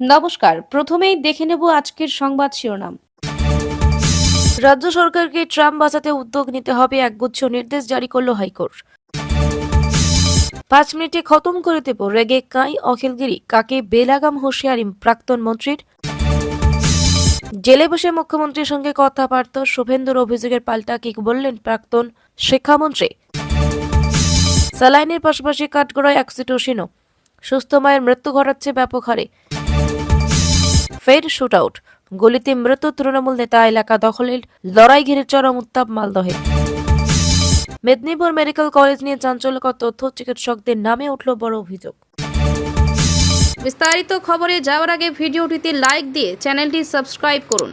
নমস্কার, প্রথমেই দেখে নেব আজকের সংবাদ শিরোনাম। রাজ্য সরকারকে ট্রাম বাঁচাতে উদ্যোগ নিতে হবে, একগুচ্ছ নির্দেশ জারি করল হাইকোর্ট। 5 মিনিটে খতম করে দেব, রেগে কাঁই অখিলগিরি, কাকে বেলাগাম হুঁশিয়ারি প্রাক্তন মন্ত্রীর। জেলে বসে মুখ্যমন্ত্রীর সঙ্গে কথাবার্তা, শুভেন্দুর অভিযোগের পাল্টা কি বললেন প্রাক্তন শিক্ষামন্ত্রী। স্যালাইনের পাশাপাশি কাঠগড়ায় অক্সিটোসিনও, সুস্থ মায়ের মৃত্যু ঘটাচ্ছে ব্যাপক হারে। ফের শুট আউট, গুলিতে মৃত তৃণমূল নেতা, এলাকা দখলের লড়াই ঘিরে চরম উত্তাপ মালদহে। মেদিনীপুর মেডিকেল কলেজ নিয়ে চাঞ্চল্যকর তথ্য, চিকিৎসকদের নামে উঠল বড় অভিযোগ। বিস্তারিত খবরে যাওয়ার আগে ভিডিওটিতে লাইক দিয়ে চ্যানেলটি সাবস্ক্রাইব করুন।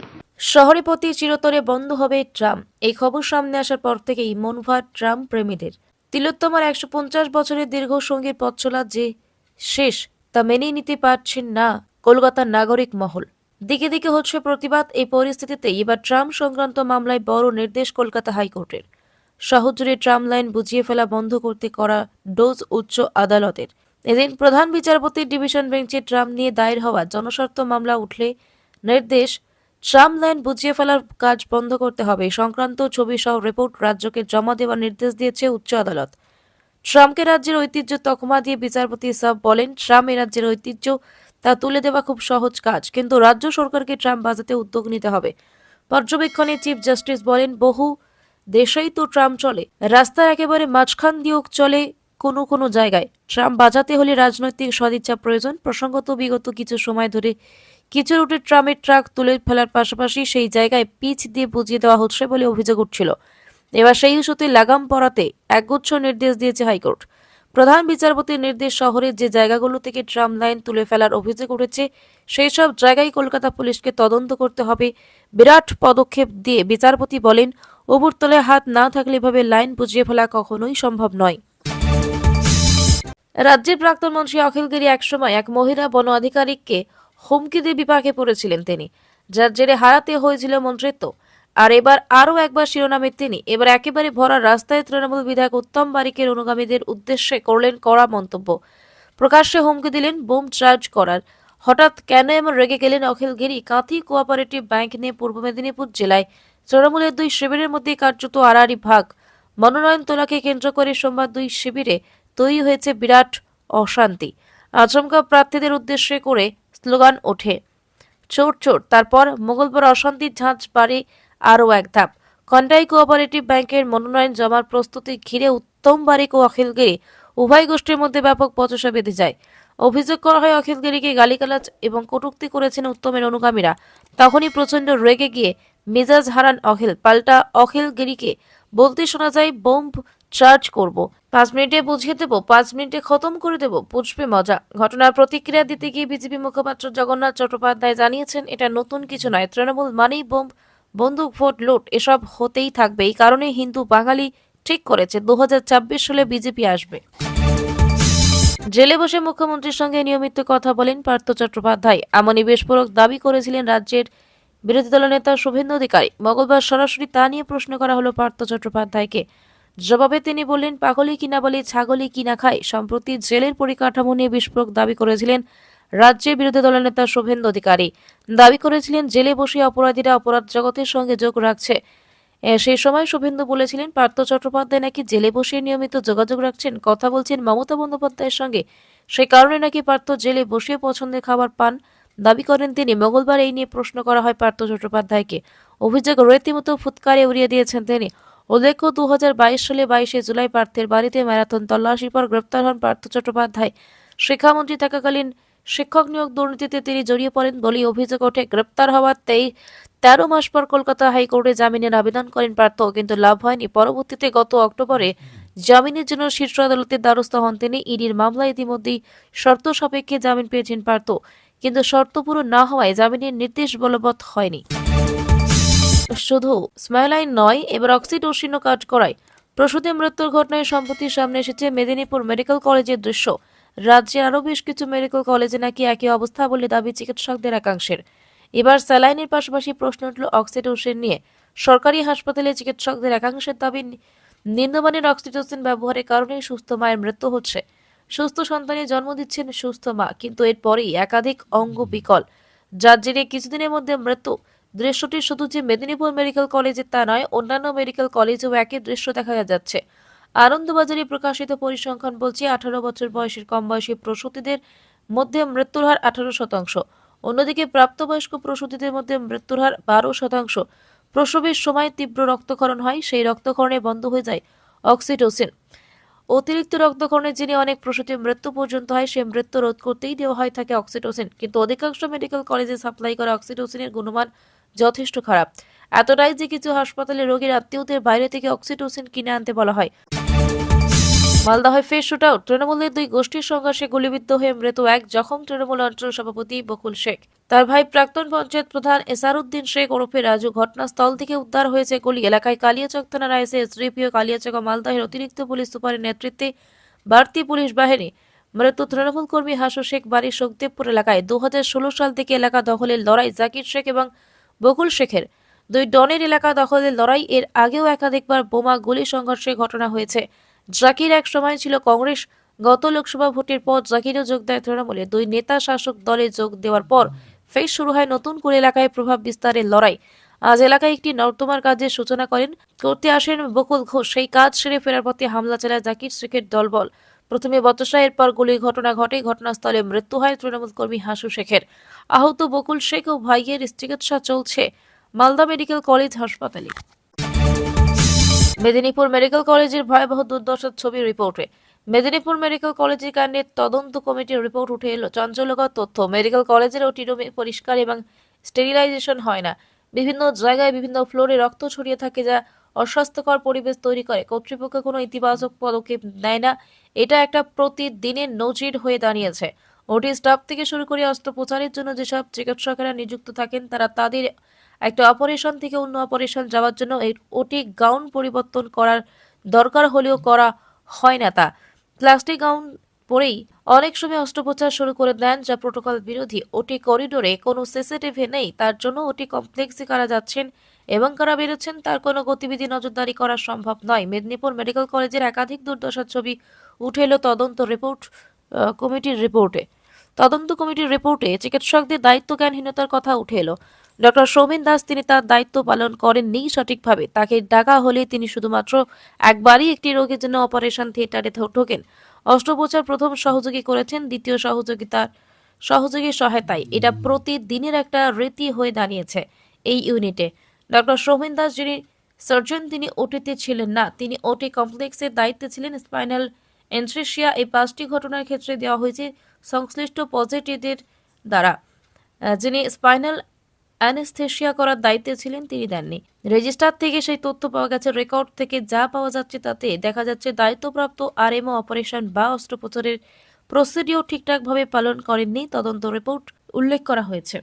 শহরে প্রতি চিরতরে বন্ধ হবে ট্রাম, এই খবর সামনে আসার পর থেকেই মন ভার ট্রাম প্রেমীদের। তিলোত্তমার 150 বছরের দীর্ঘ সঙ্গীর পথ চলা যে শেষ, তা মেনেই নিতে পারছেন না কলকাতার নাগরিক মহল। দিকে দিকে হচ্ছে প্রতিবাদ। এই পরিস্থিতিতে এবার ট্রাম সংক্রান্ত মামলায় বড় নির্দেশ কলকাতা হাইকোর্টের। শহরজুড়ে ট্রাম লাইন বুঝিয়ে ফেলা বন্ধ করতে করা ডোজ উচ্চ আদালতের। এদিন প্রধান বিচারপতির ডিভিশন বেঞ্চে ট্রাম নিয়ে দায়ের হওয়া জনস্বার্থ মামলা উঠলে নির্দেশ, ট্রাম লাইন বুঝিয়ে ফেলার কাজ বন্ধ করতে হবে সংক্রান্ত ছবি সহ রিপোর্ট রাজ্যকে জমা দেওয়ার নির্দেশ দিয়েছে উচ্চ আদালত। ট্রামকে রাজ্যের ঐতিহ্য তকমা দিয়ে বিচারপতি সাব বলেন, ট্রাম এ রাজ্যের ঐতিহ্য, তা তুলে দেওয়া খুব সহজ কাজ, কিন্তু রাজ্য সরকারকে ট্রাম বাজাতে উদ্যোগ নিতে হবে। পর্যবেক্ষণে চিফ জাস্টিস বলেন, বহু দেশেই তো ট্রাম চলে, রাস্তার একেবারে মাঝখান দিয়েও চলে কোনো কোনো জায়গায়। ট্রাম বাজাতে হলে রাজনৈতিক সদিচ্ছা প্রয়োজন। প্রসঙ্গত বিগত কিছু সময় ধরে কিছু রুটে ট্রামের ট্রাক তুলে ফেলার পাশাপাশি সেই জায়গায় পিচ দিয়ে বুঝিয়ে দেওয়া হচ্ছে বলে অভিযোগ উঠছিল। এবার সেই ইস্যুতে লাগাম পরাতে একগুচ্ছ নির্দেশ দিয়েছে হাইকোর্ট। প্রধান বিচারপতির নির্দেশ, শহরের যে জায়গাগুলো থেকে ট্রাম লাইন তুলে ফেলার অভিযোগ উঠেছে সেই সব জায়গায় কলকাতা পুলিশকে তদন্ত করতে হবে। বিরাট পদক্ষেপ দিয়ে বিচারপতি বলেন, ওপরতলায় হাত না থাকলে এভাবে লাইন বুঝিয়ে ফেলা কখনোই সম্ভব নয়। রাজ্যের প্রাক্তন মন্ত্রী অখিলগিরি একসময় এক মহিলা বন আধিকারিককে হুমকি দিয়ে বিপাকে পড়েছিলেন তিনি, যার জেরে হারাতে হয়েছিল মন্ত্রিত্ব। আর এবার আরও একবার শিরোনামে তিনি। এবার একেবারে ভরা রাস্তায় তৃণমূল বিধায়ক উত্তম বারিকের অনুগামীদের উদ্দেশ্যে করলেন কড়া মন্তব্য। প্রকাশ্যে হুমকি দিলেন বোম চার্জ করার। হঠাৎ কেন এমন রেগে গেলেন অখিলগিরি? কাঁথি কোঅপারেটিভ ব্যাংক নিয়ে পূর্ব মেদিনীপুর জেলায় তৃণমূলের দুই শিবিরের মধ্যে কার্যত আড়াআড়ি ভাগ। মনোনয়ন তোলাকে কেন্দ্র করে সোমবার দুই শিবিরে তৈরি হয়েছে বিরাট অশান্তি। আচমকা প্রার্থীদের উদ্দেশ্যে করে স্লোগান ওঠে, চোর চোর। তারপর মঙ্গলবার অশান্তির ঝাঁঝ বাড়ে আরও এক ধাপ। খন্ডাই কোঅপারেটিভ ব্যাংকের মনোনয়ন জমার প্রস্তুতি ঘিরে উত্তম বারিক ও অখিলগিরি উভয় গোষ্ঠীর মধ্যে ব্যাপক বচসা বেঁধে যায়। অভিযোগ করা হয়, অখিলগিরিকে গালিগালাজ এবং কটূক্তি করেছেন উত্তমের অনুগামীরা। তখনই প্রচণ্ড রেগে গিয়ে মেজাজ হারান অখিল। পাল্টা অখিলগিরিকে বলতে শোনা যায়, বোম চার্জ করব, 5 মিনিটে বুঝিয়ে দেব, 5 মিনিটে খতম করে দেব, বুঝবে মজা। ঘটনার প্রতিক্রিয়া দিতে গিয়ে বিজেপি মুখপাত্র জগন্নাথ চট্টোপাধ্যায় জানিয়েছেন, এটা নতুন কিছু নয়। তৃণমূল মানেই বোম, বন্দুক, ভোট, লুট, এসব হতেই থাকবে। এই কারণে হিন্দু বাঙালি ঠিক করেছে 2024 সালে বিজেপি আসবে। জেলে বসে মুখ্যমন্ত্রীর সঙ্গে নিয়মিত কথা বলেন পার্থ চট্টোপাধ্যায়, এমনই বিস্ফোরক দাবি করেছিলেন রাজ্যের বিরোধী দলনেতা শুভেন্দু অধিকারী। মঙ্গলবার সরাসরি তা নিয়ে প্রশ্ন করা হলো পার্থ চট্টোপাধ্যায়কে। জবাবে তিনি বললেন, পাগলি কিনা বলে ছাগলি কিনা খায়। সম্প্রতি জেলের পরিকাঠামো নিয়ে বিস্ফোরক দাবি করেছিলেন রাজ্যের বিরোধী দলনেতা শুভেন্দু অধিকারী। দাবি করেছিলেন, জেলে বসে অপরাধীরা অপরাধ জগতের সঙ্গে যোগ রাখছে। সেই সময় শুভেন্দু বলেছিলেন, পার্থ চট্টোপাধ্যায় নাকি জেলে বসে নিয়মিত যোগাযোগ রাখছেন, কথা বলছেন মমতা বন্দ্যোপাধ্যায়ের সঙ্গে। সেই কারণে নাকি পার্থ জেলে বসে পছন্দের খাবার পান, দাবি করেন তিনি। মঙ্গলবার এই নিয়ে প্রশ্ন করা হয় পার্থ চট্টোপাধ্যায়কে। অভিযোগ রীতিমতো ফুৎকারে উড়িয়ে দিয়েছেন তিনি। উল্লেখ্য, 2022 সালে 22শে জুলাই পার্থের বাড়িতে ম্যারাথন তল্লাশির পর গ্রেপ্তার হন পার্থ চট্টোপাধ্যায়। শিক্ষামন্ত্রী থাকাকালীন শিক্ষক নিয়োগ দুর্নীতিতে তিনি জড়িয়ে পড়েন বলেই অভিযোগ ওঠে। গ্রেপ্তার হওয়ার 13 মাস পর কলকাতা হাইকোর্টে জামিনের আবেদন করেন পার্থ, কিন্তু লাভ হয়নি। পরবর্তীতে গত অক্টোবরে জামিনের জন্য শীর্ষ আদালতের দ্বারস্থ হন তিনি। ইডির মামলায় ইতিমধ্যেই শর্ত সাপেক্ষে জামিন পেয়েছেন পার্থ, কিন্তু শর্ত পূরণ না হওয়ায় জামিনের নির্দেশ বলবৎ হয়নি। শুধু স্মাইলাইন নয়, এবার অক্সিটোসিনও কাজ করায়। প্রসূতি মৃত্যুর ঘটনায় সম্প্রতি সামনে এসেছে মেদিনীপুর মেডিকেল কলেজের দৃশ্য। রাজ্যের আরও বেশ কিছু মেডিকেল কলেজে নাকি একই অবস্থা বলে দাবি চিকিৎসকদের একাংশের। এবার স্যালাইনের পাশাপাশি প্রশ্ন উঠল অক্সিটোসিন নিয়ে। সরকারি হাসপাতালে চিকিৎসকদের একাংশের দাবি, নিম্নমানের অক্সিটোসিন ব্যবহারের কারণে সুস্থ মায়ের মৃত্যু হচ্ছে। সুস্থ সন্তানের জন্ম দিচ্ছেন সুস্থ মা, কিন্তু এরপরেই একাধিক অঙ্গ বিকল, যার জেরে কিছুদিনের মধ্যে মৃত্যু। দৃশ্যটি শুধু যে মেদিনীপুর মেডিকেল কলেজে তা নয়, অন্যান্য মেডিকেল কলেজেও একই দৃশ্য দেখা যাচ্ছে। আনন্দবাজারে প্রকাশিত পরিসংখ্যান বলছে 18 বছর বয়সের কম বয়সী প্রসূতিদের মধ্যে মৃত্যুর হার 18%। অন্যদিকে প্রাপ্তবয়স্ক প্রসূতিদের মধ্যে মৃত্যুর হার 12%। প্রসবের সময় তীব্র রক্তক্ষরণ হয়, সেই রক্তক্ষরণে বন্ধ হয়ে যায় অক্সিটোসিন। অতিরিক্ত রক্তক্ষরণের জেনে অনেক প্রসূতির মৃত্যু পর্যন্ত হয়, সে মৃত্যু রোধ করতেই দেওয়া হয় থাকে অক্সিটোসিন, কিন্তু অধিকাংশ মেডিকেল কলেজে সাপ্লাই করা অক্সিটোসিনের গুণমান যথেষ্ট খারাপ, এতটাই যে কিছু হাসপাতালে রোগীর আত্মীয়দের বাইরে থেকে অক্সিটোসিন কিনে আনতে বলা হয়। মালদহে ফের শুট আউট, তৃণমূলের দুই গোষ্ঠীর সংঘর্ষে গুলিবিদ্ধ হয়ে মৃত এক, জখম তৃণমূল অঞ্চল সভাপতি বকুল শেখ। তার ভাই প্রাক্তন পঞ্চায়েত প্রধান এসারউদ্দিন শেখ ওরফে রাজু। ঘটনাস্থল থেকে উদ্ধার হয়েছে গুলি। এলাকায় কালিয়াচক থানার আইসি এসডিপি ও কালিয়াচক ও মালদহের অতিরিক্ত পুলিশ সুপারের নেতৃত্বে বাড়তি পুলিশ বাহিনী। মৃত তৃণমূল কর্মী হাসু শেখ বাড়ি শোকদেবপুর এলাকায়। 2016 সাল থেকে এলাকা দখলের লড়াই জাকির শেখ এবং বকুল শেখের। দুই ডনের এলাকা দখলের লড়াই, এর আগেও একাধিকবার বোমা গুলি সংঘর্ষের ঘটনা হয়েছে। জাকির এক সময় ছিল কংগ্রেস, গত লোকসভা ভোটের পর জাকিরও যোগ দেয় তৃণমূলে। দুই নেতা শাসক দলে যোগ দেওয়ার পর ফের শুরু হয় নতুন করে এলাকায় প্রভাব বিস্তারের লড়াই। আজ এলাকায় একটি নর্দমার কাজের সূচনা করতে আসেন বকুল ঘোষ। সেই কাজ সেরে ফেরার পথে হামলা চালায় জাকির শেখের দলবল। প্রথমে বচসা, এরপর গুলির ঘটনা ঘটে। ঘটনাস্থলে মৃত্যু হয় তৃণমূল কর্মী হাসু শেখের। আহত বকুল শেখ ও ভাইয়ের চিকিৎসা চলছে মালদা মেডিকেল কলেজ হাসপাতালে। মেদিনীপুর মেডিকেল কলেজের ভয়াবহ দুর্দশার ছবি রিপোর্টে। মেদিনীপুর মেডিকেল কলেজের কাণ্ডের তদন্ত কমিটির রিপোর্ট উঠে এলো। চাঞ্চল্যকর তথ্য, মেডিকেল কলেজের ওটি রুমে পরিষ্কার এবং স্টেরিলাইজেশন হয় না। বিভিন্ন জায়গায় বিভিন্ন ফ্লোরে রক্ত ছড়িয়ে থাকে, যা অস্বাস্থ্যকর পরিবেশ তৈরি করে। কর্তৃপক্ষ কোনো ইতিবাচক পদক্ষেপ নেয় না। এটা একটা প্রতিদিনের নজির হয়ে দাঁড়িয়েছে। ওটি স্টাফ থেকে শুরু করে অস্ত্রোপচারের জন্য যেসব চিকিৎসকেরা নিযুক্ত থাকেন, তাদের একটা অপারেশন থেকে অন্য অপারেশন যাওয়ার জন্য এই ওটি গাউন পরিবর্তন করার দরকার হলেও করা হয় না তা। প্লাস্টিক গাউন পরেই অনেক সময় অস্ত্রোপচার শুরু করে দেন, যা প্রোটোকল বিরোধী। ওটি করিডোরে কোনো সিসিটিভি নেই, তার জন্য ওটি কমপ্লেক্সে কারা যাচ্ছেন এবং কারা বেরোচ্ছেন তার কোনো গতিবিধি নজরদারি করা সম্ভব নয়। মেদিনীপুর মেডিকেল কলেজের একাধিক দুর্দশার ছবি উঠে এলো কমিটির রিপোর্টে। তদন্ত কমিটির রিপোর্টে চিকিৎসকদের দায়িত্বজ্ঞানহীনতার কথা উঠে এলো। ডক্টর সৌমেন দাস, তিনি তার দায়িত্ব পালন করেননি সঠিকভাবে। তাকে ডাকা হলে তিনি শুধুমাত্র একবারই একটি রোগীর জন্য অপারেশন থিয়েটারে ঢোকেন। অস্ত্রোপচার প্রথম সহযোগী করেছেন, দ্বিতীয় সহযোগীর সহায়তায়। এটা প্রতিদিনের একটা রীতি হয়ে দাঁড়িয়েছে এই ইউনিটে। ডক্টর সৌমেন দাস, যিনি সার্জন, তিনি ওটিতে ছিলেন না, তিনি ওটি কমপ্লেক্সের দায়িত্বে ছিলেন। স্পাইনাল এনথ্রেসিয়া এই 5টি ঘটনার ক্ষেত্রে দেওয়া হয়েছে সংশ্লিষ্ট পজিটিভদের দ্বারা। যিনি স্পাইনাল অ্যানেস্থেসিয়া করার দায়িত্বে ছিলেন, তিনি দেননি। রেজিস্টার থেকে সেই তথ্য পাওয়া গেছে। রেকর্ড থেকে যা পাওয়া যাচ্ছে তাতে দেখা যাচ্ছে দায়িত্বপ্রাপ্ত আরএমও অপারেশন বা অস্ত্রোপচারের প্রসিডিওর ঠিকঠাকভাবে পালন করেননি, তদন্ত রিপোর্ট উল্লেখ করা হয়েছে।